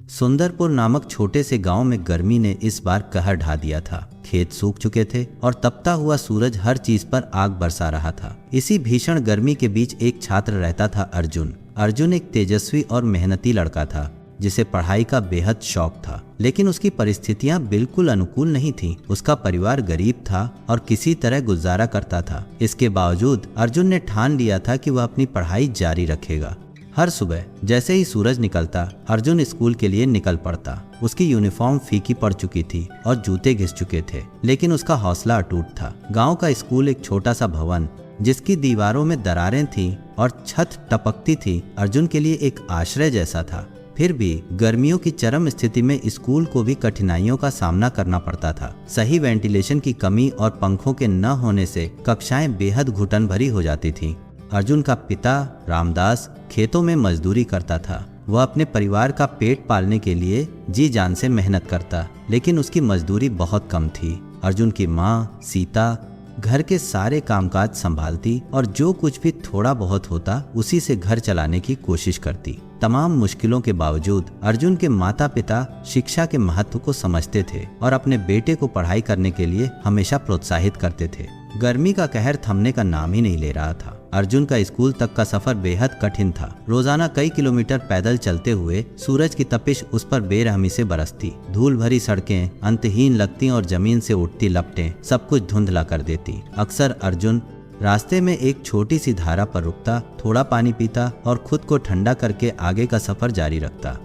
सुंदरपुर नामक छोटे से गांव में गर्मी ने इस बार कहर ढा दिया था। खेत सूख चुके थे और तपता हुआ सूरज हर चीज पर आग बरसा रहा था। इसी भीषण गर्मी के बीच एक छात्र रहता था, अर्जुन। अर्जुन एक तेजस्वी और मेहनती लड़का था जिसे पढ़ाई का बेहद शौक था, लेकिन उसकी परिस्थितियां बिल्कुल अनुकूल नहीं थीं। उसका परिवार गरीब था और किसी तरह गुजारा करता था। इसके बावजूद अर्जुन ने ठान लिया था कि वह अपनी पढ़ाई जारी रखेगा। हर सुबह जैसे ही सूरज निकलता, अर्जुन स्कूल के लिए निकल पड़ता। उसकी यूनिफॉर्म फीकी पड़ चुकी थी और जूते घिस चुके थे, लेकिन उसका हौसला अटूट था। गांव का स्कूल एक छोटा सा भवन जिसकी दीवारों में दरारें थीं और छत टपकती थी, अर्जुन के लिए एक आश्रय जैसा था। फिर भी गर्मियों की चरम स्थिति में स्कूल को भी कठिनाइयों का सामना करना पड़ता था। सही वेंटिलेशन की कमी और पंखों के न होने से कक्षाएं बेहद घुटन भरी हो जाती थीं। अर्जुन का पिता रामदास खेतों में मजदूरी करता था। वह अपने परिवार का पेट पालने के लिए जी जान से मेहनत करता, लेकिन उसकी मजदूरी बहुत कम थी। अर्जुन की माँ सीता घर के सारे कामकाज संभालती और जो कुछ भी थोड़ा बहुत होता उसी से घर चलाने की कोशिश करती। तमाम मुश्किलों के बावजूद अर्जुन के माता पिता शिक्षा के महत्व को समझते थे और अपने बेटे को पढ़ाई करने के लिए हमेशा प्रोत्साहित करते थे। गर्मी का कहर थमने का नाम ही नहीं ले रहा था। अर्जुन का स्कूल तक का सफर बेहद कठिन था। रोजाना कई किलोमीटर पैदल चलते हुए सूरज की तपिश उस पर बेरहमी से बरसती। धूल भरी सड़कें अंतहीन लगती और जमीन से उठती लपटें सब कुछ धुंधला कर देती। अक्सर अर्जुन रास्ते में एक छोटी सी धारा पर रुकता, थोड़ा पानी पीता और खुद को ठंडा करके आगे का सफर जारी रखता।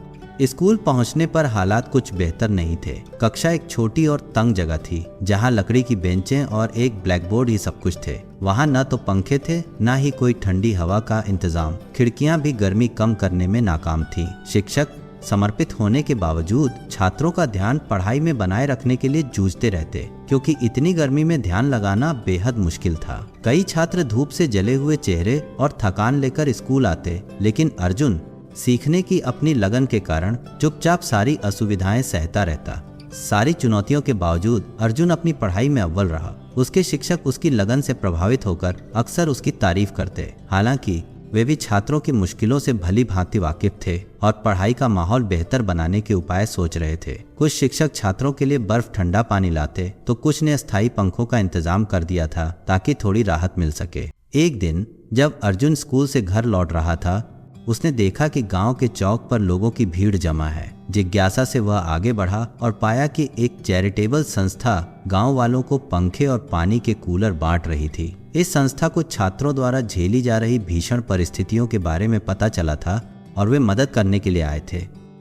स्कूल पहुंचने पर हालात कुछ बेहतर नहीं थे। कक्षा एक छोटी और तंग जगह थी जहां लकड़ी की बेंचें और एक ब्लैक बोर्ड ही सब कुछ थे। वहां न तो पंखे थे न ही कोई ठंडी हवा का इंतजाम। खिड़कियां भी गर्मी कम करने में नाकाम थीं। शिक्षक समर्पित होने के बावजूद छात्रों का ध्यान पढ़ाई में बनाए रखने के लिए जूझते रहते, क्योंकि इतनी गर्मी में ध्यान लगाना बेहद मुश्किल था। कई छात्र धूप से जले हुए चेहरे और थकान लेकर स्कूल आते, लेकिन अर्जुन सीखने की अपनी लगन के कारण चुपचाप सारी असुविधाएं सहता रहता। सारी चुनौतियों के बावजूद अर्जुन अपनी पढ़ाई में अव्वल रहा। उसके शिक्षक उसकी लगन से प्रभावित होकर अक्सर उसकी तारीफ करते। हालांकि वे भी छात्रों की मुश्किलों से भली भांति वाकिफ थे और पढ़ाई का माहौल बेहतर बनाने के उपाय सोच रहे थे। कुछ शिक्षक छात्रों के लिए बर्फ ठंडा पानी लाते तो कुछ ने अस्थायी पंखों का इंतजाम कर दिया था ताकि थोड़ी राहत मिल सके। एक दिन जब अर्जुन स्कूल से घर लौट रहा था, उसने देखा कि गांव के चौक पर लोगों की भीड़ जमा है। जिज्ञासा से वह आगे बढ़ा और पाया कि एक चैरिटेबल संस्था गांव वालों को पंखे और पानी के कूलर बांट रही थी। इस संस्था को छात्रों द्वारा झेली जा रही भीषण परिस्थितियों के बारे में पता चला था और वे मदद करने के लिए आए थे।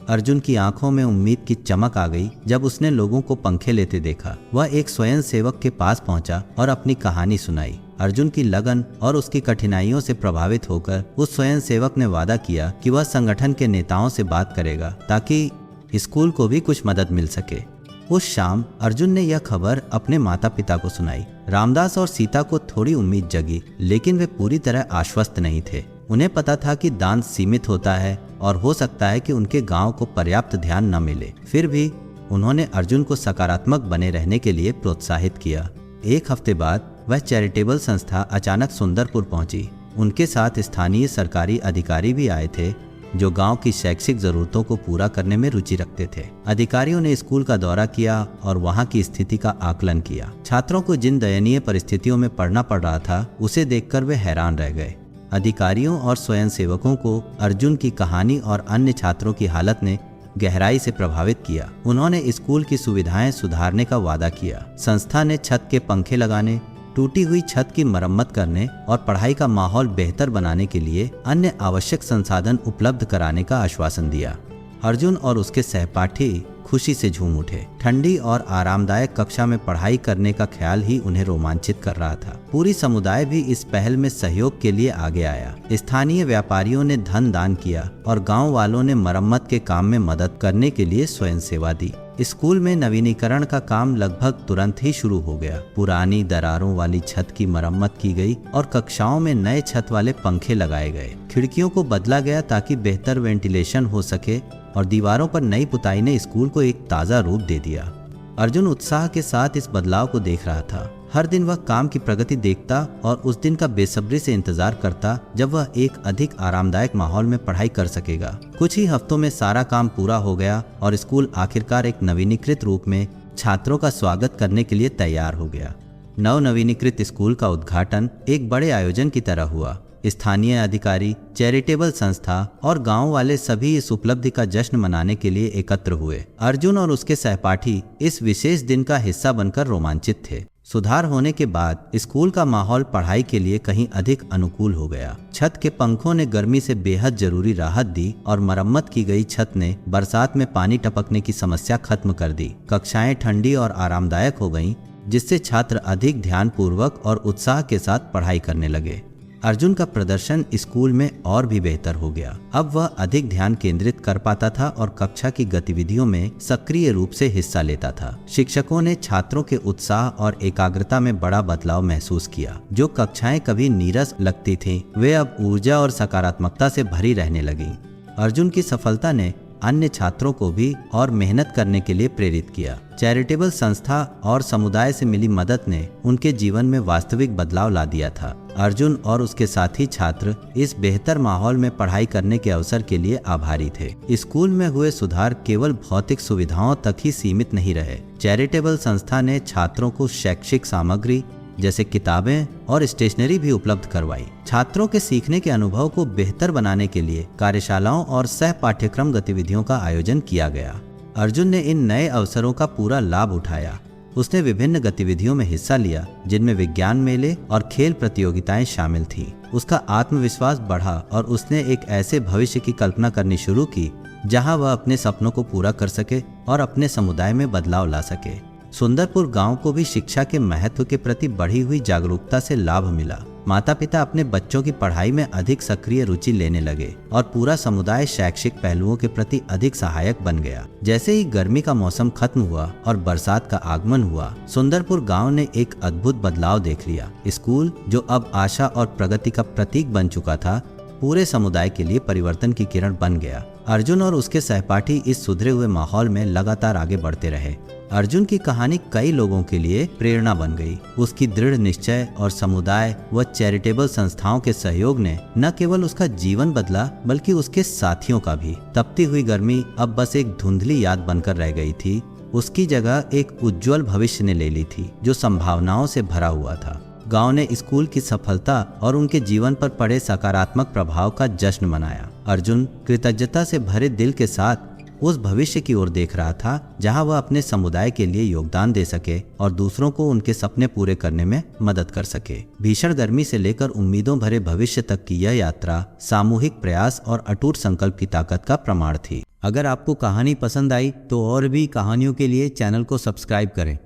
अर्जुन की आंखों में उम्मीद की चमक आ गई जब उसने लोगों को पंखे लेते देखा। वह एक स्वयं सेवक के पास पहुंचा और अपनी कहानी सुनाई। अर्जुन की लगन और उसकी कठिनाइयों से प्रभावित होकर उस स्वयं सेवक ने वादा किया कि वह संगठन के नेताओं से बात करेगा ताकि स्कूल को भी कुछ मदद मिल सके। उस शाम अर्जुन ने यह खबर अपने माता पिता को सुनाई। रामदास और सीता को थोड़ी उम्मीद जगी, लेकिन वे पूरी तरह आश्वस्त नहीं थे। उन्हें पता था कि दान सीमित होता है और हो सकता है कि उनके गांव को पर्याप्त ध्यान न मिले। फिर भी उन्होंने अर्जुन को सकारात्मक बने रहने के लिए प्रोत्साहित किया। एक हफ्ते बाद वह चैरिटेबल संस्था अचानक सुंदरपुर पहुंची। उनके साथ स्थानीय सरकारी अधिकारी भी आए थे जो गांव की शैक्षिक जरूरतों को पूरा करने में रुचि रखते थे। अधिकारियों ने स्कूल का दौरा किया और वहां की स्थिति का आकलन किया। छात्रों को जिन दयनीय परिस्थितियों में पढ़ना पड़ रहा था उसे देखकर वे हैरान रह गए। अधिकारियों और स्वयंसेवकों को अर्जुन की कहानी और अन्य छात्रों की हालत ने गहराई से प्रभावित किया। उन्होंने स्कूल की सुविधाएं सुधारने का वादा किया। संस्था ने छत के पंखे लगाने, टूटी हुई छत की मरम्मत करने और पढ़ाई का माहौल बेहतर बनाने के लिए अन्य आवश्यक संसाधन उपलब्ध कराने का आश्वासन दिया। अर्जुन और उसके सहपाठी खुशी से झूम उठे। ठंडी और आरामदायक कक्षा में पढ़ाई करने का ख्याल ही उन्हें रोमांचित कर रहा था। पूरी समुदाय भी इस पहल में सहयोग के लिए आगे आया। स्थानीय व्यापारियों ने धन दान किया और गांव वालों ने मरम्मत के काम में मदद करने के लिए स्वयं सेवा दी। स्कूल में नवीनीकरण का काम लगभग तुरंत ही शुरू हो गया। पुरानी दरारों वाली छत की मरम्मत की गई और कक्षाओं में नए छत वाले पंखे लगाए गए। खिड़कियों को बदला गया ताकि बेहतर वेंटिलेशन हो सके और दीवारों पर नई पुताई ने स्कूल को एक ताज़ा रूप दे दिया। अर्जुन उत्साह के साथ इस बदलाव को देख रहा था। हर दिन वह काम की प्रगति देखता और उस दिन का बेसब्री से इंतजार करता जब वह एक अधिक आरामदायक माहौल में पढ़ाई कर सकेगा। कुछ ही हफ्तों में सारा काम पूरा हो गया और स्कूल आखिरकार एक नवीनीकृत रूप में छात्रों का स्वागत करने के लिए तैयार हो गया। नवनवीनीकृत स्कूल का उद्घाटन एक बड़े आयोजन की तरह हुआ। स्थानीय अधिकारी, चैरिटेबल संस्था और गांव वाले सभी इस उपलब्धि का जश्न मनाने के लिए एकत्र हुए। अर्जुन और उसके सहपाठी इस विशेष दिन का हिस्सा बनकर रोमांचित थे। सुधार होने के बाद स्कूल का माहौल पढ़ाई के लिए कहीं अधिक अनुकूल हो गया। छत के पंखों ने गर्मी से बेहद जरूरी राहत दी और मरम्मत की गई छत ने बरसात में पानी टपकने की समस्या खत्म कर दी। कक्षाएं ठंडी और आरामदायक हो गईं, जिससे छात्र अधिक ध्यानपूर्वक और उत्साह के साथ पढ़ाई करने लगे। अर्जुन का प्रदर्शन स्कूल में और भी बेहतर हो गया। अब वह अधिक ध्यान केंद्रित कर पाता था और कक्षा की गतिविधियों में सक्रिय रूप से हिस्सा लेता था। शिक्षकों ने छात्रों के उत्साह और एकाग्रता में बड़ा बदलाव महसूस किया। जो कक्षाएं कभी नीरस लगती थीं, वे अब ऊर्जा और सकारात्मकता से भरी रहने लगीं। अर्जुन की सफलता ने अन्य छात्रों को भी और मेहनत करने के लिए प्रेरित किया। चैरिटेबल संस्था और समुदाय से मिली मदद ने उनके जीवन में वास्तविक बदलाव ला दिया था। अर्जुन और उसके साथी छात्र इस बेहतर माहौल में पढ़ाई करने के अवसर के लिए आभारी थे। स्कूल में हुए सुधार केवल भौतिक सुविधाओं तक ही सीमित नहीं रहे। चैरिटेबल संस्था ने छात्रों को शैक्षिक सामग्री जैसे किताबें और स्टेशनरी भी उपलब्ध करवाई। छात्रों के सीखने के अनुभव को बेहतर बनाने के लिए कार्यशालाओं और सह पाठ्यक्रम गतिविधियों का आयोजन किया गया। अर्जुन ने इन नए अवसरों का पूरा लाभ उठाया। उसने विभिन्न गतिविधियों में हिस्सा लिया, जिनमें विज्ञान मेले और खेल प्रतियोगिताएं शामिल थीं। उसका आत्मविश्वास बढ़ा और उसने एक ऐसे भविष्य की कल्पना करनी शुरू की जहां वह अपने सपनों को पूरा कर सके और अपने समुदाय में बदलाव ला सके। सुंदरपुर गांव को भी शिक्षा के महत्व के प्रति बढ़ी हुई जागरूकता से लाभ मिला। माता पिता अपने बच्चों की पढ़ाई में अधिक सक्रिय रुचि लेने लगे और पूरा समुदाय शैक्षिक पहलुओं के प्रति अधिक सहायक बन गया। जैसे ही गर्मी का मौसम खत्म हुआ और बरसात का आगमन हुआ, सुंदरपुर गांव ने एक अद्भुत बदलाव देख लिया। स्कूल, जो अब आशा और प्रगति का प्रतीक बन चुका था, पूरे समुदाय के लिए परिवर्तन की किरण बन गया। अर्जुन और उसके सहपाठी इस सुधरे हुए माहौल में लगातार आगे बढ़ते रहे। अर्जुन की कहानी कई लोगों के लिए प्रेरणा बन गई। उसकी दृढ़ निश्चय और समुदाय व चैरिटेबल संस्थाओं के सहयोग ने न केवल उसका जीवन बदला, बल्कि उसके साथियों का भी। तपती हुई गर्मी अब बस एक धुंधली याद बनकर रह गई थी। उसकी जगह एक उज्जवल भविष्य ने ले ली थी, जो संभावनाओं से भरा हुआ था। गांव ने स्कूल की सफलता और उनके जीवन पर पड़े सकारात्मक प्रभाव का जश्न मनाया। अर्जुन कृतज्ञता से भरे दिल के साथ उस भविष्य की ओर देख रहा था जहां वह अपने समुदाय के लिए योगदान दे सके और दूसरों को उनके सपने पूरे करने में मदद कर सके। भीषण गर्मी से लेकर उम्मीदों भरे भविष्य तक की यह यात्रा सामूहिक प्रयास और अटूट संकल्प की ताकत का प्रमाण थी। अगर आपको कहानी पसंद आई तो और भी कहानियों के लिए चैनल को सब्सक्राइब करें।